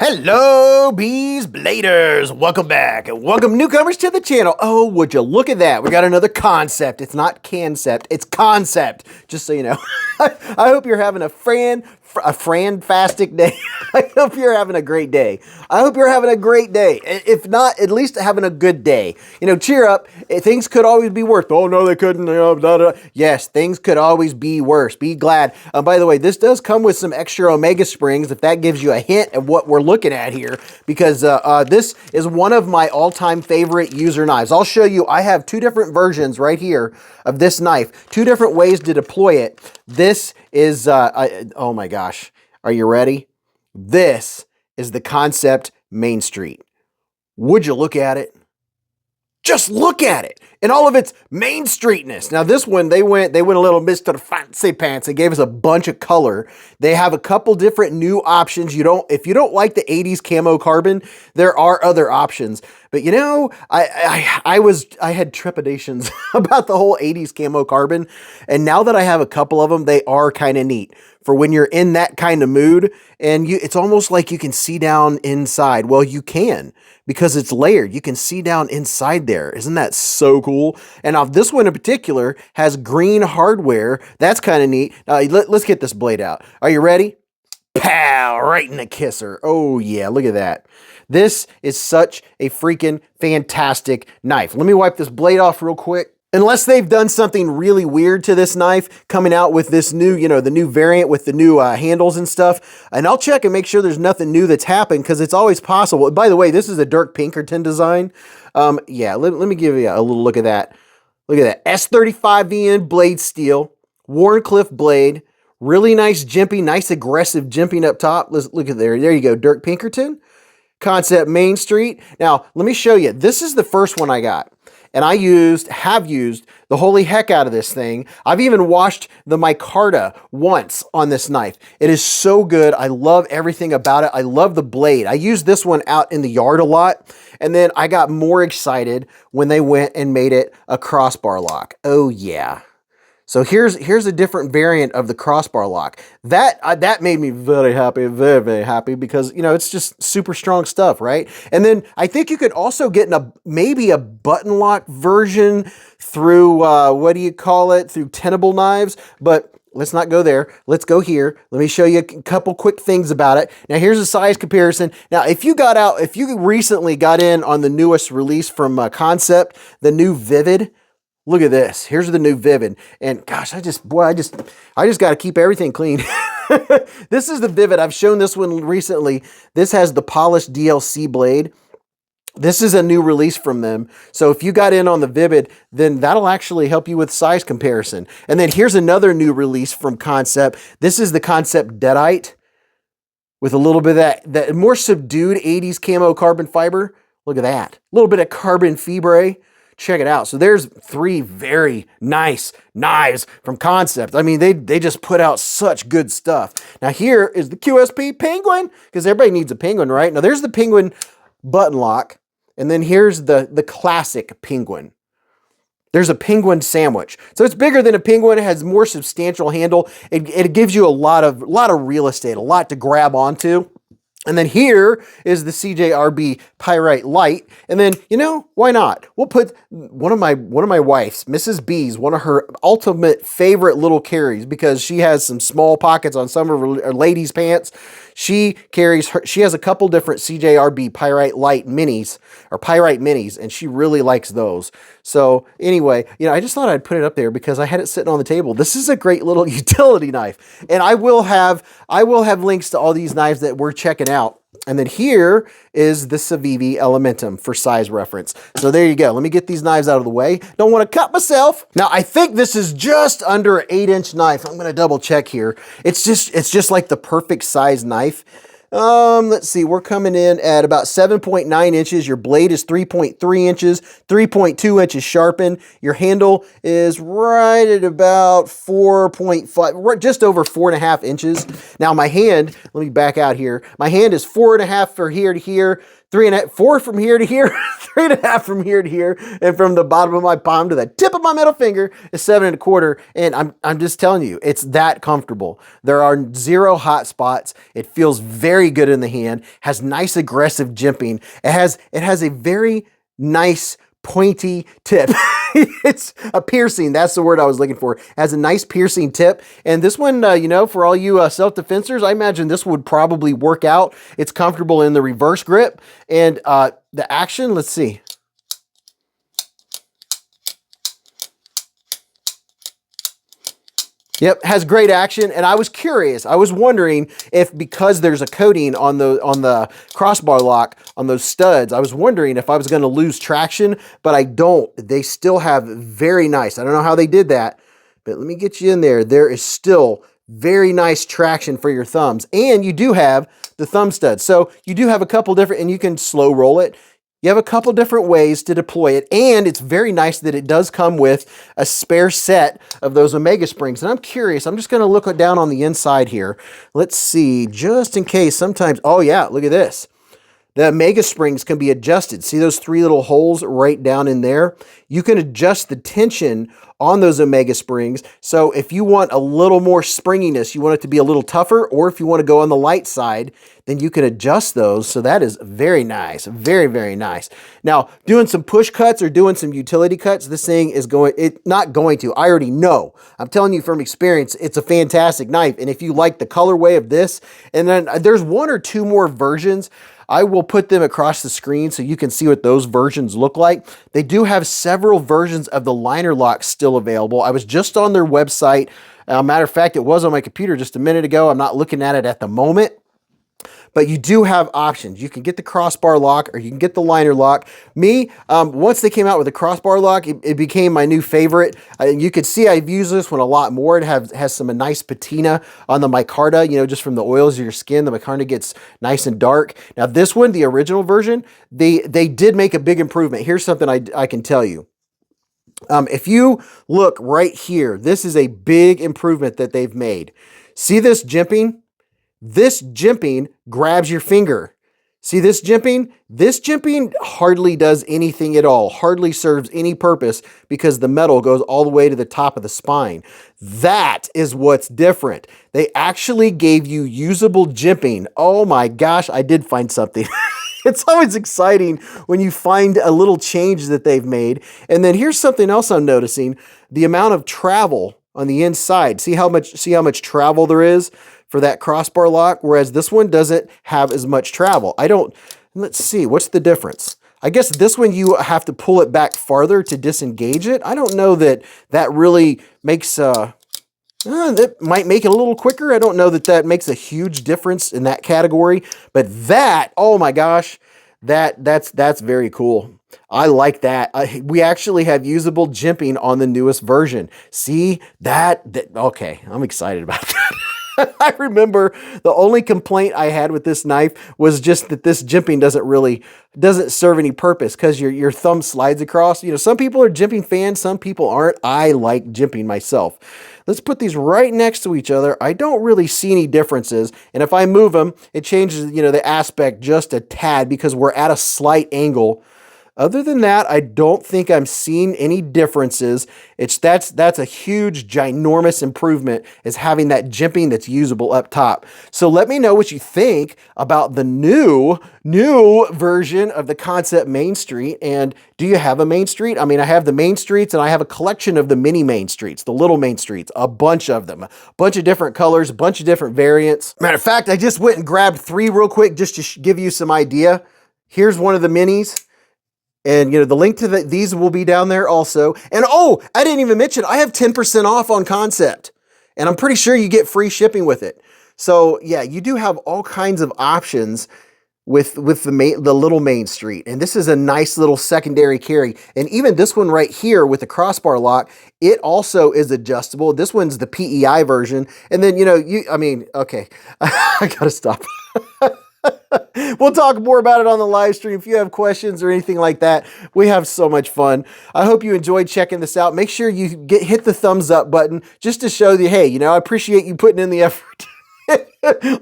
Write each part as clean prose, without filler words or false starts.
Hello, Beez Bladers. Welcome back and welcome newcomers to the channel. Oh, would you look at that? We got another concept. It's not concept, it's concept. Just so you know. I hope you're having a fantastic day. I hope you're having a great day. I hope you're having a great day. If not, at least having a good day. You know, cheer up. Things could always be worse. Oh, no, they couldn't. Yes, things could always be worse. Be glad. By the way, this does come with some extra Omega springs, if that gives you a hint of what we're looking at here, because this is one of my all-time favorite user knives. I'll show you. I have two different versions right here of this knife, two different ways to deploy it. This is, oh my gosh, are you ready? This is the Concept Main Street. Would you look at it? Just look at it in all of its Main Streetness. Now this one, they went a little Mr. Fancy Pants. They gave us a bunch of color. They have a couple different new options. If you don't like the 80s camo carbon, there are other options. But you know, I had trepidations about the whole 80s camo carbon, and now that I have a couple of them, they are kind of neat for when you're in that kind of mood, and it's almost like you can see down inside. Well, you can, because it's layered. You can see down inside there. Isn't that so cool? And now this one in particular has green hardware. That's kind of neat. Let's get this blade out. Are you ready? Pow! Right in the kisser. Oh yeah, look at that. This is such a freaking fantastic knife. Let me wipe this blade off real quick. Unless they've done something really weird to this knife, coming out with this new, the new variant with the new handles and stuff. And I'll check and make sure there's nothing new that's happened, because it's always possible. By the way, this is a Dirk Pinkerton design. Yeah, let me give you a little look at that. Look at that. S35VN blade steel, Wharncliffe blade, really nice jimpy, nice aggressive jimping up top. Let's look at there. There you go, Dirk Pinkerton. Concept Main Street. Now, let me show you. This is the first one I got. And I have used the holy heck out of this thing. I've even washed the micarta once on this knife. It is so good. I love everything about it. I love the blade. I used this one out in the yard a lot. And then I got more excited when they went and made it a crossbar lock. Oh yeah. So here's a different variant of the crossbar lock. That made me very happy, very, very happy, because, it's just super strong stuff, right? And then I think you could also get maybe a button lock version through, what do you call it? Through tenable knives, but let's not go there. Let's go here. Let me show you a couple quick things about it. Now here's a size comparison. Now if you recently got in on the newest release from Concept, the new Vivid, look at this. Here's the new Vivid. And gosh, I just got to keep everything clean. This is the Vivid. I've shown this one recently. This has the polished DLC blade. This is a new release from them. So if you got in on the Vivid, then that'll actually help you with size comparison. And then here's another new release from Concept. This is the Concept Deadite with a little bit of that more subdued 80s camo carbon fiber. Look at that. A little bit of carbon fibre. Check it out. So there's three very nice knives from Concept. I mean, they just put out such good stuff. Now here is the QSP Penguin, because everybody needs a Penguin, right? Now there's the Penguin button lock, and then here's the classic Penguin. There's a Penguin sandwich. So it's bigger than a Penguin. It has more substantial handle. It gives you a lot of real estate, a lot to grab onto. And then here is the CJRB Pyrite Light. And then, why not? We'll put one of my wife's, Mrs. Beez, one of her ultimate favorite little carries, because she has some small pockets on some of her ladies' pants. She has a couple different CJRB Pyrite Light minis, or Pyrite minis, and she really likes those. So anyway, I just thought I'd put it up there because I had it sitting on the table. This is a great little utility knife. And I will have links to all these knives that we're checking out. And then here is the Civivi Elementum for size reference. So there you go. Let me get these knives out of the way. Don't want to cut myself. Now I think this is just under an 8-inch knife. I'm going to double check here. It's just like the perfect size knife. Let's see, we're coming in at about 7.9 inches. Your blade is 3.3 inches, 3.2 inches sharpened. Your handle is right at about 4.5, just over 4.5 inches. Now my hand, let me back out here. My hand is 4.5 from here to here, 3.5, 4 from here to here, 3.5 from here to here, and from the bottom of my palm to the tip of my middle finger is 7.25. And I'm just telling you, it's that comfortable. There are zero hot spots. It feels very very good in the hand, has nice aggressive jimping. It has a very nice pointy tip. It's a piercing. That's the word I was looking for. It has a nice piercing tip. And this one, you know, for all you self-defensors, I imagine this would probably work out. It's comfortable in the reverse grip. And the action, let's see. Yep, has great action, and I was curious. I was wondering if, because there's a coating on the crossbar lock on those studs, I was wondering if I was going to lose traction, but I don't. They still have very nice. I don't know how they did that, but let me get you in there. There is still very nice traction for your thumbs, and you do have the thumb studs. So you do have a couple different, and you can slow roll it. You have a couple different ways to deploy it, and it's very nice that it does come with a spare set of those Omega springs. And I'm curious, I'm just going to look down on the inside here. Let's see, just in case sometimes, oh yeah, look at this. The Omega springs can be adjusted. See those 3 little holes right down in there? You can adjust the tension on those Omega springs. So if you want a little more springiness, you want it to be a little tougher, or if you want to go on the light side, then you can adjust those. So that is very nice. Very, very nice. Now, doing some push cuts or doing some utility cuts, this thing is not going to. I already know. I'm telling you from experience, it's a fantastic knife. And if you like the colorway of this, and then there's 1 or 2 more versions, I will put them across the screen so you can see what those versions look like. They do have several versions of the liner lock still available. I was just on their website. Matter of fact, it was on my computer just a minute ago. I'm not looking at it at the moment. But you do have options. You can get the crossbar lock or you can get the liner lock. Me, once they came out with the crossbar lock, it became my new favorite. You could see I've used this one a lot more. It has some nice patina on the micarta, you know, just from the oils of your skin. The micarta gets nice and dark. Now this one, the original version, they did make a big improvement. Here's something I can tell you. If you look right here, this is a big improvement that they've made. See this jimping? This jimping grabs your finger. See this jimping? This jimping hardly does anything at all, hardly serves any purpose because the metal goes all the way to the top of the spine. That is what's different. They actually gave you usable jimping. Oh my gosh, I did find something. It's always exciting when you find a little change that they've made. And then here's something else I'm noticing. The amount of travel on the inside. See how much travel there is for that crossbar lock, whereas this one doesn't have as much travel. Let's see, what's the difference? I guess this one you have to pull it back farther to disengage it. I don't know that really makes, that might make it a little quicker. I don't know that makes a huge difference in that category, but that, oh my gosh, that's very cool. I like that. We actually have usable jimping on the newest version. See that okay, I'm excited about that. I remember the only complaint I had with this knife was just that this jimping doesn't serve any purpose because your thumb slides across. You know, some people are jimping fans, some people aren't. I like jimping myself. Let's put these right next to each other. I don't really see any differences. And if I move them, it changes, you know, the aspect just a tad because we're at a slight angle. Other than that, I don't think I'm seeing any differences. That's a huge, ginormous improvement is having that jimping that's usable up top. So let me know what you think about the new version of the Concept Main Street. And do you have a Main Street? I mean, I have the Main Streets and I have a collection of the mini Main Streets, the little Main Streets, a bunch of them, a bunch of different colors, a bunch of different variants. Matter of fact, I just went and grabbed 3 real quick just to give you some idea. Here's one of the minis. And, you know, the link to these will be down there also. And, oh, I didn't even mention, I have 10% off on Concept. And I'm pretty sure you get free shipping with it. So, yeah, you do have all kinds of options with the little Main Street. And this is a nice little secondary carry. And even this one right here with the crossbar lock, it also is adjustable. This one's the PEI version. And then, you know, okay, I gotta stop. We'll talk more about it on the live stream. If you have questions or anything like that, we have so much fun. I hope you enjoyed checking this out. Make sure you hit the thumbs up button just to show you, hey, you know, I appreciate you putting in the effort.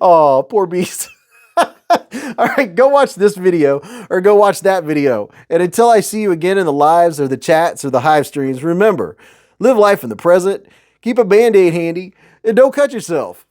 Oh, poor Beez. All right, go watch this video or go watch that video. And until I see you again in the lives or the chats or the hive streams, remember, live life in the present, keep a Band-Aid handy, and don't cut yourself.